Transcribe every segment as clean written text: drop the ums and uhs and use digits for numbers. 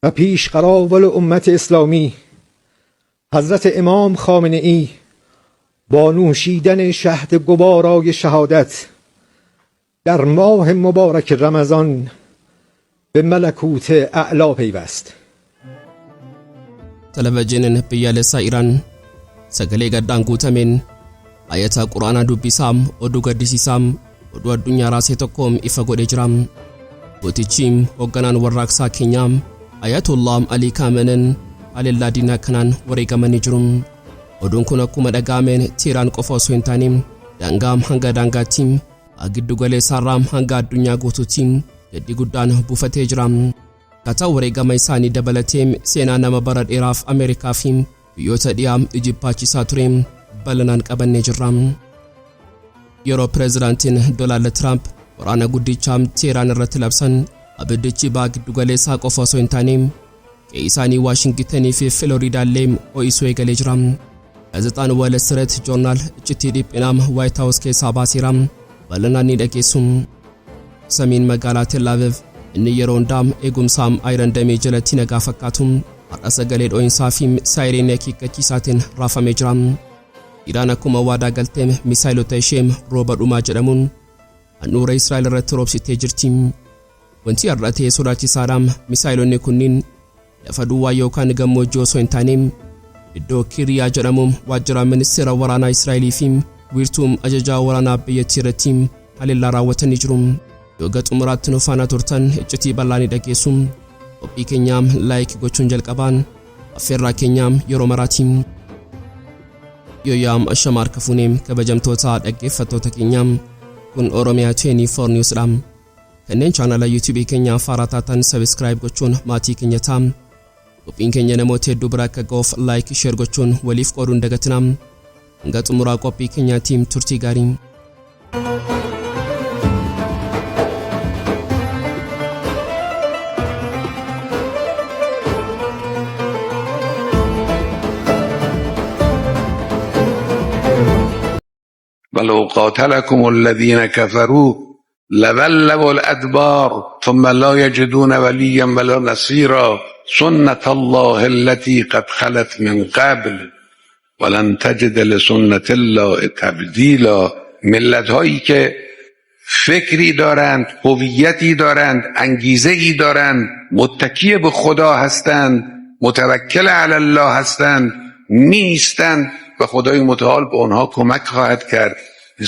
و پیش قراول امت اسلامی حضرت امام خامنه‌ای با نوشیدن شهد گوارای شهادت در ماه مبارک رمضان به ملکوت اعلا پیوست. Televizhiniin Biyyooleessaa Iraan sagalee gaddaan guutameen ayata quraanaa dubbisaam oduu gaddisiisaam oduu addunyaa raasee tokkoom ifa godhee jira. Gootichi hogganaan warraaqsaa keenyaam Aayatullaa Alii Kaameinii Haleellaa diinaa kanaan wareegamanii jiru. Oduun kun akkuma dhagaameen Tiiraan qofa osoo hin taane daangaam hanga daangaatti giddu galeessaarraam hanga addunyaa guutuutti gaddii guddaan buufatee jira. Kata wareegama isaanii dabalatee seenaa nama bara dheeraaf Ameerikaa fi biyyoota dhiyaa ijibaachisaa ture bal'inaan qabannee jirra. Yeroo pireezidaantiin Doonaald Tiraamp waraana guddichaa Tiiraan irratti labsan abiddichi giddu galeessaa qofa osoo hin taane qe'ee isaanii Waashingitanii fi Filooriidaallee ho'isuu eegalee jira. Gaazexaan Wall Street Journal iccitii dhiphinaa White House keessaa baaseera bal'inaan ni dhageessu. Samiin magaalaa Tel Aviv inni yeroo hundaa eegumsaam Iron Dome jalatti nagaa fakkaatu har'a sagalee dhoo'insaa fi saayireenii akeekkachiisaatiin raafamee jira. Iraan akkuma waadaa galtee misaayilota ishee rooba dhumaa jedhamuun handhuura Israa'el irratti roobsitee jirti. Wanti har'a ta'e sodaachisaadhaam misaayilonni kunniin lafa duwwaa yookaan gammoojjii osoo hin taane iddoo Kirya jedhamu waajjira ministeera waraanaa Israa'elii fi wiirtuu ajajaa waraanaa biyyattii irratti haleellaa raawwatanii jiru. Yoga xumuraatti nufaana turtan iccitii bal'aanii dhageessu qophii keenyaam laayik gochuun jalqabaan affeerraa keenyaam yeroo maraatiin yooyaam ashamaar kafuuneem kabajamtoota dhaggeeffattoota keenyaam kun Oromiyaa 24 Newsdha. Kanneen chaanala YouTube keenyaa faaraa taatan subscribe gochuun maatii keenya taam qophiin keenya namoota hedduu bira akka ga'uuf laayik sheer gochuun waliif qooduun dagatinaa. Hanga xumuraa qophii keenyaatiin turtii gaarii. ولو قاتلكم الذين كفروا لولوا الأدبار ثم لا يجدون وليا ولا نصيرا سنة الله التي قد خلت من قبل ولن تجد لسنة الله تبدیلا. ملت هایی که فکری دارند، هویتی دارند، انگیزه‌ای دارند، متکی به خدا هستند، متوکل علی الله هستند، نیستند و خدای متعال به آنها کمک خواهد کرد.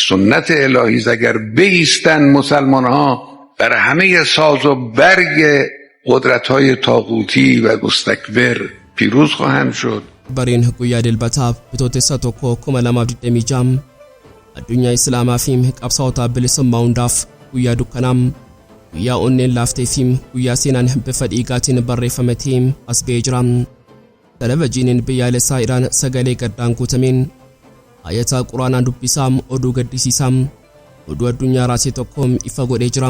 سنت الهی اگر بیستن مسلمان ها بر همه ساز و برگ قدرت های طاغوتی و مستکبر پیروز خواهند شد. برین گویا دلبتاب بتوتسا توکو کمالاماف دیدمیجام addunyaa islaamaa fi qabsaa'ota bilisummaa hundaaf guyyaa dukkanaam guyyaa onneen laaftee fi guyyaa seenaan bifa dhiigaatiin barreeffametee as ba'ee jira. Televizhiniin Biyyooleessaa Iraan sagalee gaddaan guutameen ayata quraanaa dubbisaam oduu gaddisiisaam oduu addunyaa raasee tokkoom ifa godhee jira.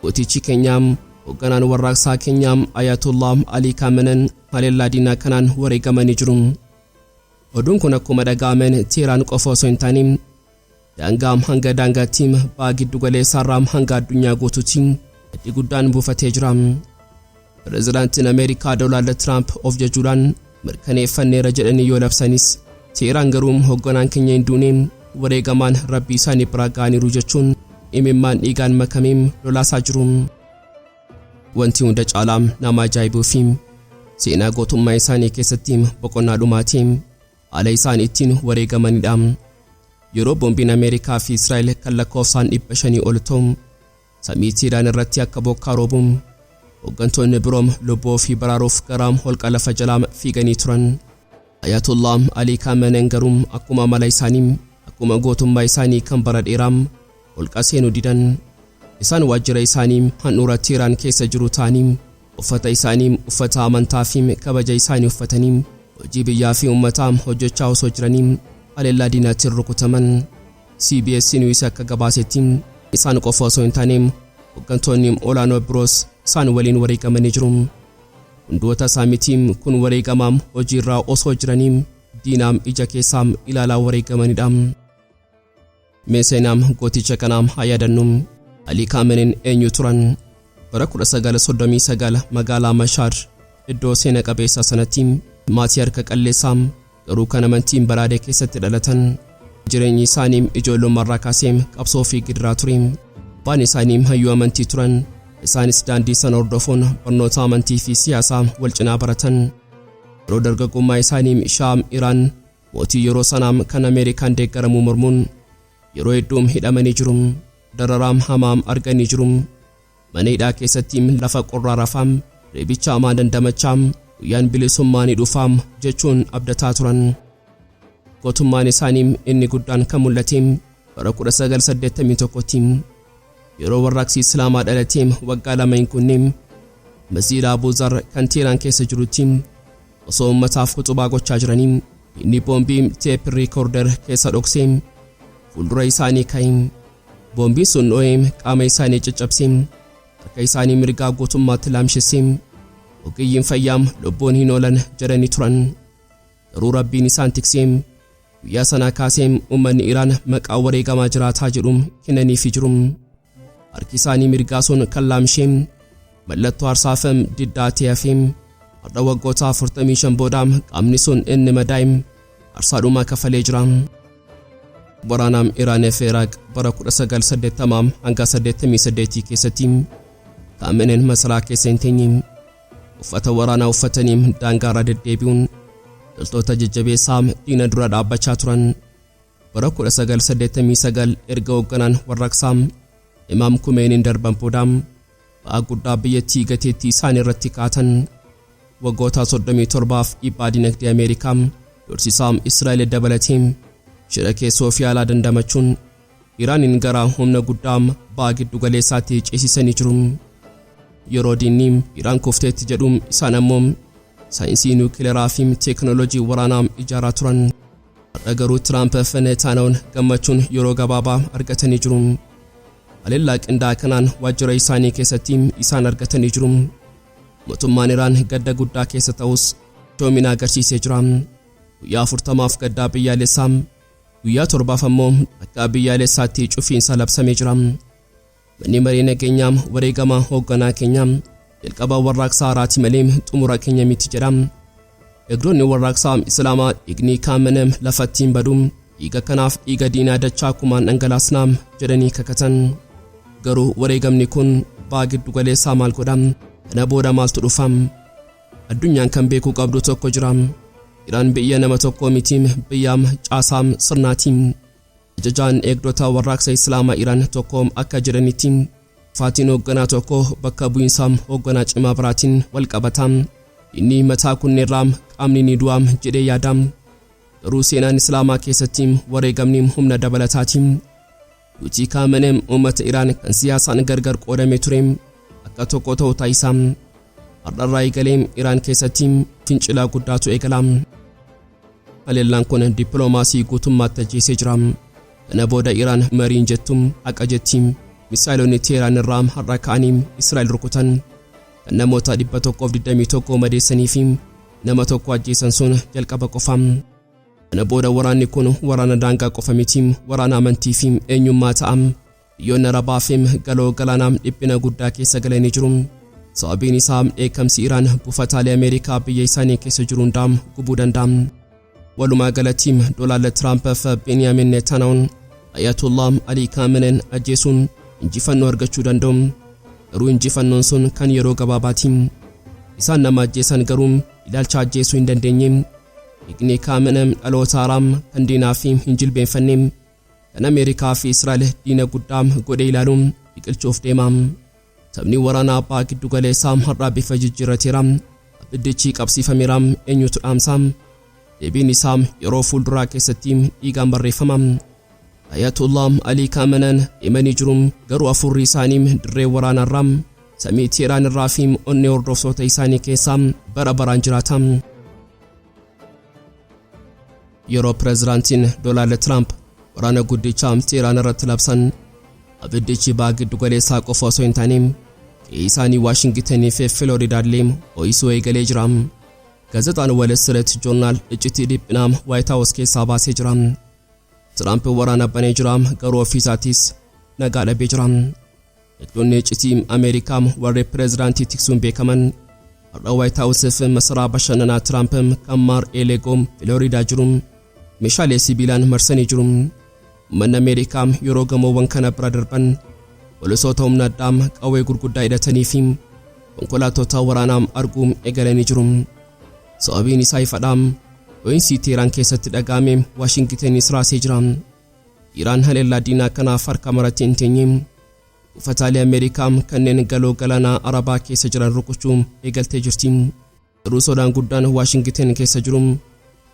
Gootichi keenyaam hogganaan warraaqsaa keenyaam Aayatullaa Alii Kaameinii Haleellaa diinaa kanaan wareegamanii jiru. Oduun kun akkuma dhagaameen Tiiraan qofa osoo hin taane daangaam hanga daangaattiin giddu galeessaarraam hanga addunyaa guutuutti gaddii guddaan buufatee jira. Pireezidaantiin Ameerikaa Doonaald Tiraamp of jechuudhaan mirkaneeffanneera jedhanii yoo labsanis Tiiraan garuu hogganaan keenya hin duune wareegamaan rabbii isaanii biraa ga'aniiru jechuun imimmaan dhiigaan makameen lolaasaa jiru. Wanti hunda caalaam nama ajaa'ibuu fi seenaa gootummaa isaanii keessatti boqonnaa dhumaatiin haala isaan ittiin wareegamanidha. Yeroo boombiin Ameerikaa fi Israa'el kan lakkoofsaan 500 ol ta'u samii Tiiraan irratti akka bokkaa roobu hoggantoonni biroom lubbuu fi baraaruuf garaam holqa lafa jalaa fiiganii turan. Aayatullaa Alii Kaameinii garuu akkuma amala isaanii akkuma gootummaa isaanii kan bara dheeraam holqa seenuu didan. Isaan waajjira isaanii handhuura Tiiraan keessa jiru ta'anii uffata isaanii uffata amantaa fi kabaja isaanii uffatanii hojii biyyaa fi uummataa hojjechaa osoo jiranii haleellaa diinaatiin rukutaman. CBS News akka gabaasetti isaan qofa osoo hin taane hoggantoonni olaanoo biroos isaan waliin wareegamanii jiru. Hundoota isaaniitiin kun wareegamaam hojiirraa osoo jiranii diinaam ija keessaam ilaalaa wareegamanidha. Seenaam gooticha kanaam haa yaadannu. Alii Kaameinii eenyu turan? Bara 1939 magaalaa Mashaar iddoo seena qabeessa sanatti maatii harka qalleessaa garuu kan amantiin baraadee keessatti dhalatan jireenyi isaanii ijoollummaarraa kaasee qabsoo fi gidiraa ture. Abbaan isaanii hayyuu amantii turan. Isaanis daandii sana hordofuun barnoota amantii fi siyaasaa wal cinaa baratan. Yeroo dargaggummaa isaanii Shaam Iraan mootii yeroo sanaa kan Ameerikaan deeggaramuu mormuun yeroo hedduu hidhamanii jiru. Dararaam hamaam arganii jiru. Mana hidhaa keessatti lafa qorraa rafaam reebicha hamaa dandamachaam guyyaan bilisummaa ni dhufaam jechuun abdataa turan. Gootummaan isaanii inni guddaan kan mul'ate bara 1981tti yeroo warraaqsi Islaamaa dhalatee waggaa lama kunneen masjiida Abuu Zar kan Teheraan keessa jirutti osoo ummataaf khutbaa gochaa jiranii inni boombii teep recorder keessa dhoksee fuuldura isaanii ka'e. Boombiin sun dho'ee qaama isaanii caccabsee harka isaanii mirgaa guutummaatti laamshessee ogeeyyiin fayyaa lubbuun hin oolan jedhanii turan. Garuu Rabbiin isaan tiksee guyyaa sana kaasee uummanni Iraan maqaa wareegamaa jiraataa jedhu kennaniifii jiru. Harki isaanii mirgaa sun kan laamshee mallattoo aarsaafam diddaa ta'eefii har'a waggoota 45 booda qaamni sun inni madaa'im aarsaadhumaa kafalee jira. Waraanaan Iraan fi Iraaq bara 1980 hanga 88 keessatti Kaameinii masaraa keessa hin teenye. Uffata waraanaa uffatanii daangaarra deddeebi'uun loltoota jajjabeessaa diina dura dhaabbachaa turan. Bara 1989 erga hoogganaan warraaqsaa Imaam Kaameinii darban booda ba'aa guddaa biyyattii gateettii isaanii irratti kaatan. Waggoota 37f dhiibbaa dinagdee Ameerikaa dorsisaa Israa'el dabalatee shira keessoo fi alaa dandamachuun Iraanin gara humna guddaa ba'aa giddu galeessaatti ceesisanii jiru. Yeroo diinni Iraan kufteetti jedhu isaan ammoo saayinsii niwukileeraa fi teekinooloojii waraanaa ijaaraa turan. Har'a garuu Tiraamp fi Netanyahuun gammachuun yeroo gabaabaa argatanii jiru. Haleellaa qindaa kanaan waajjira isaanii keessatti isaan argatanii jiru. Mootummaan Iraan gadda guddaa keessa ta'us doomina agarsiisee jira. Guyyaa 40f gaddaa biyyaalessaa, guyyaa 7f ammoo akka biyyaalessaatti cufiinsa labsamee jira. Manni marii nageenyaa wareegamaa hoogganaa keenyaa jalqaba warraaqsaa haaraati malee xumura keenya miti jedha. Eegdonni warraaqsaa Islaamaa dhiigni Kaameinii lafattiin badu dhiiga kanaaf dhiiga diinaa dachaa kumaan dhangalaasnaa jedhanii kakatan. Garuu wareegamni kun ba'aa giddu galeessaa maal godha? Kana booda maaltu dhufa? Addunyaan kan beekuu qabdu tokko jira. Iraan biyya nama tokko miti, biyya caasaa sirnaati. Ajajaan eegdota warraaqsa Islaamaa Iraan tokko akka jedhanitti faatiin hoogganaa tokko bakka bu'iinsa hoogganaa cimaa biraatiin wal qabata. Inni mataa kunneerraa qaamni ni du'a jedhee yaada. Garuu seenaan Islaamaa keessatti wareegamni humna dabalataati. Gootichi Kaameinii uummata Iraan kan siyaasaan gargar qoodamee ture akka tokko ta'uu taasisaa. Har'a eegalee Iraan keessatti fincila guddaatu eegala. Haleellaan kun dippiloomaasii guutummaatti ajjeesee jira. Kana booda Iraan mariin jettum haqa jetti. Misaa'ilonni Teheraan irraa har'a ka'anii Israa'el rukutan. Kan namoota 121 madeessanii fi nama tokko ajjeesan sun jalqaba qofa. Kana booda waraanni kun waraana daangaa qofa miti, waraana amantii fi eenyummaa ta'a. Biyyoonni Arabaa fi galoo galaanaa dhiphina guddaa keessa galanii jiru. Sababiin isaa dheekkamsi Iraan buufataalee Ameerikaa biyya isaanii keessa jiru hundaa gubuu danda'a. Walumaa galatti Doonaald Tiraamp fi Beniyaamin Netanyahuun Aayatullaa Alii Kaameinii ajjeesuun injifannoo argachuu danda'u. Garuu injifannoon sun kan yeroo gabaabaati. Isaan nama ajjeesan garuu ilaalcha ajjeesuu hin dandeenye. Dhiigni Kaameinii dhaloota haaraa kan diinaa fi hin jilbeenfanne kan Ameerikaa fi Israa'el diina guddaa godhee ilaaluun biqilchuuf deema. Sabni waraanaa abbaa giddu galeessaa har'a bifa jijjiirrateera. Abiddichi qabsiifameera eenyutu dhaamsa? Deebiin isaa yeroo fuulduraa keessatti dhiigaan barreeffama. Aayatullaa Alii Kaameinii deemanii jiru. Garuu afurri isaanii dirree waraanaarraa samii Teheraan irraa fi onnee hordoftoota isaanii keessaa bara baraan jiraata. Yeroo pireezidaantiin Doonaald Tiraamp waraana guddicha Teheraan irratti labsan abiddichi ba'aa giddu galeessaa qofa osoo hin taane isaanii Waashingitanii fi Filooriidaallee ho'isuu eegalee jira. Gaazexaan Wall Street Journal iccitii dhiphinaa White House keessaa baasee jira. Tiraamp waraana banee jira, garuu ofiisaatis nagaa dhabee jira. Eegdonni iccitii Ameerikaa warri pireezidaantii tiksuun beekaman har'a White House masaraa bashannanaa Trump kan Mar-a-Lago Florida jiru meeshaalee sibiilaan marsanii jiru. Uummanni Ameerikaa yeroo gamoowwan kana bira darban poolisoota humna addaa qawwee gurguddaa hidhatanii fi konkolaattota waraanaa arguu eegalanii jiru. Sababiin isaa ifadha. Dho'iinsi Teheraan keessatti dhaga'ame Waashingtaniis raasee jira. Iraan haleellaa diinaa kanaaf harka maratti hin teenye. Ufataalee Ameerikaa kanneen galoo galaanaa Arabaa keessa jiran rukuchuu eegaltee jirti. Garuu sodaan guddaan Waashingtan keessa jiru.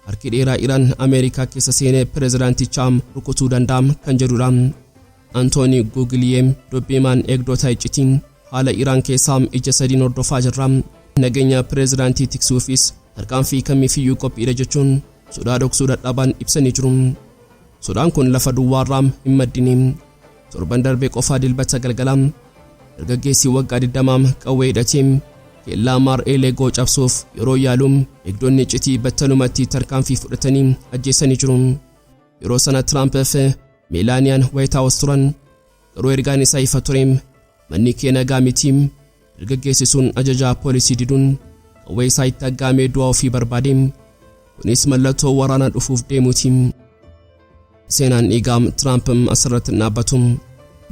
Harki dheeraa Iraan Ameerikaa keessa seenee pireezidaanticha rukutuu danda'a kan jedhudha. Antooni Guugiliyee dubbiimaan eegdota iccitii haala Iraan keessaa ija sadiin hordofaa jirra. Nageenya pireezidaantii tiksuufis tarkaanfii kamiifiyyuu qophiidha jechuun sodaa dhoksuu dadhaban ibsanii jiru. Sodaan kun lafa duwwaarraa hin maddine. Torban darbee qofaa dilbata galgala dargaggeessi waggaa 20 qawwee hidhatee kellaa Mar-a-Lago cabsuuf yeroo yaalu eegdonni iccitii battalumatti tarkaanfii fudhatanii ajjeesanii jiru. Yeroo sana Trump fi Meelaaniyaan White House turan. Garuu ergaan isaa ifa ture. Manni kee nagaa miti. Dargaggeessi sun ajajaa poolisii diduun qawwee isaa itti aggaamee du'aa ofii barbaade. Kunis mallattoo waraana dhufuuf deemuuti. Seenaan dhiigaa Trump asirratti dhaabbatu.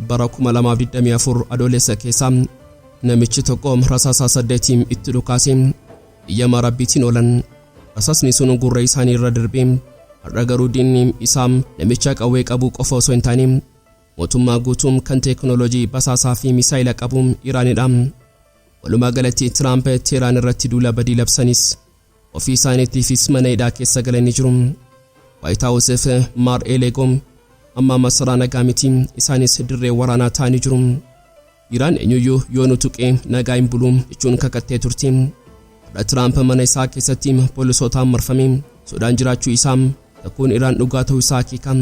Bara 2024 adoolessa keessa namichi tokko rasaasa 8 itti dhukaase iyya rabbiitiin oolan. Rasaasni sun gurra isaanii irra darbee har'a garuu diinni isaa namicha qawwee qabu qofa osoo hin taane mootummaa guutuun kan teekinooloojii basaasaa fi misaayila qabu Iraanidha. Walumaa galatti Trump Teheraan irratti duula badii labsanis ofii isaaniitiifis mana hidhaa keessa galanii jiru. White House fi Mar-a-Lago amma masaraa nagaa miti isaanis dirree waraanaa ta'anii jiru. Iraan eenyuyyuu yoo nu tuqee nagaa hin bulu jechuun kakattee turti. Har'a Trump mana isaa keessatti poolisootaan marfame sodaan jiraachuu isaa takkuun Iraan dhugaa ta'uu isaa akeeka.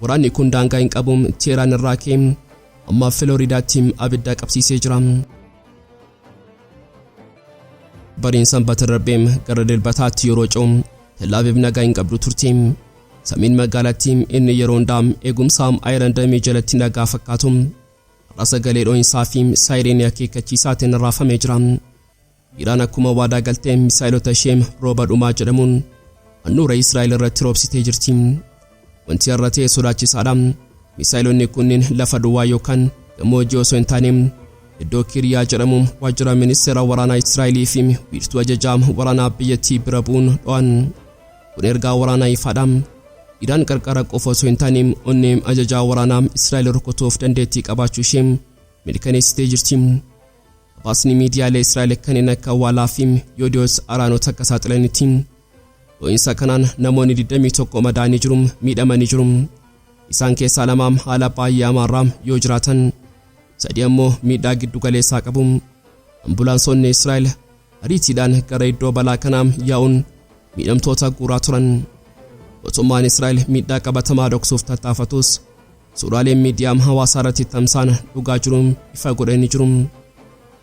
Waraanni kun daangaa hin qabu Teheraan irraa ka'ee amma Floridaatti abidda qabsiisee jira. Bariin sanbata darbee gara dilbataatti yeroo ce'u Tel Aviv nagaa hin qabdu turte. Samiin magaalattii inni yeroo hundaa eegumsa Ayirandamii jalatti nagaa fakkaatu. Har'a sagalee dho'insaa fi saayireenii akeekkachiisaatiin raafamee jira. Iraan akkuma waadaa galtee misaayilota ishee rooba dhumaa jedhamuun handhuura Israa'el irratti roobsitee jirti. Wanti har'a ta'e sodaachisaadha. Misaayilonni kunniin lafa duwwaa yookaan gammoojjii osoo hin taane iddoo Kiryaa jedhamu waajjira ministeera waraanaa Israa'elii fi wiirtuu ajajaa waraanaa biyyattii bira bu'uun dho'an. Kun ergaa waraanaa ifaadha. Iraan qarqara qofa osoo hin taane onnee ajajaa waraanaa Israa'el rukutuuf dandeettii qabaachuu ishee mirkaneessitee jirti. Gabaasni miidiyaalee Israa'el kanneen akka Waalaa fi Yoodiyoos Araanota akka saaxilanitti dho'iinsa kanaan namoonni 21 madaa'anii jiru miidhamanii jiru. Isaan keessaa 2 haala baay'ee hamaarraa yoo jiraatan 3 ammoo miidhaa giddu galeessaa qabu. Ambulaansonni Israa'el ariitiidhaan gara iddoo balaa kanaa yaa'uun miidhamtoota guuraa turan. Mootummaan Israa'el miidhaa qabatamaa dhoksuuf tattaafatus suuraaleen miidiyaa hawaasaa irratti tamsaan dhugaa jiru ifa godhanii jiru.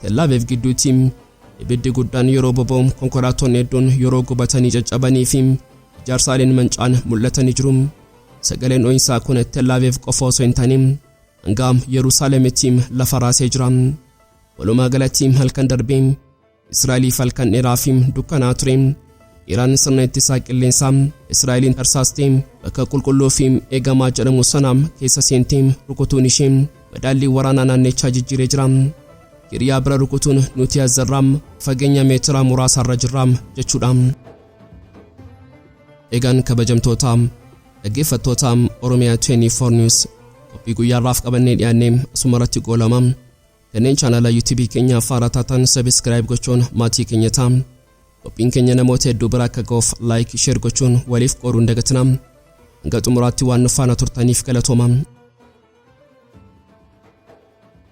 Tel Aviv gidduutti ibiddi guddaan yeroo boba'u konkolaattonni hedduun yeroo gubatanii caccabanii fi ijaarsaaleen mancaan mul'atanii jiru. Sagaleen dho'insaa kun Tel Aviv qofa osoo hin taane hanga Yerusaalemitti lafa raasee jira. Walumaa galatti halkan darbee Israa'eliif halkan dheeraa fi dukkanaa ture. Iraan sirna ittisaa qilleensaa Israa'eliin tarsaastee bakka qulqulluu fi eegamaa jedhamu sana keessa seentee rukutuun ishee madaallii waraanaa naannichaa jijjiiree jira. Kiryaa bira rukutuun nuti azarraam fageenya meetira muraasarra jirraam jechuudha. Egaan kabajamtoota dhaggeeffattoota Oromiyaa 24 News qophii guyyaarraaf qabannee dhiyaannee asumarratti goolama. Kanneen chaanala YouTube keenya faara taatan subscribe gochuun maatii keenya ta'aa. Qophiin keenya namoota hedduu bira akka ga'uuf like share gochuun waliif qooduu hin dagatinaa. Hanga xumuraatti waan nu faana turtaniif galatooma.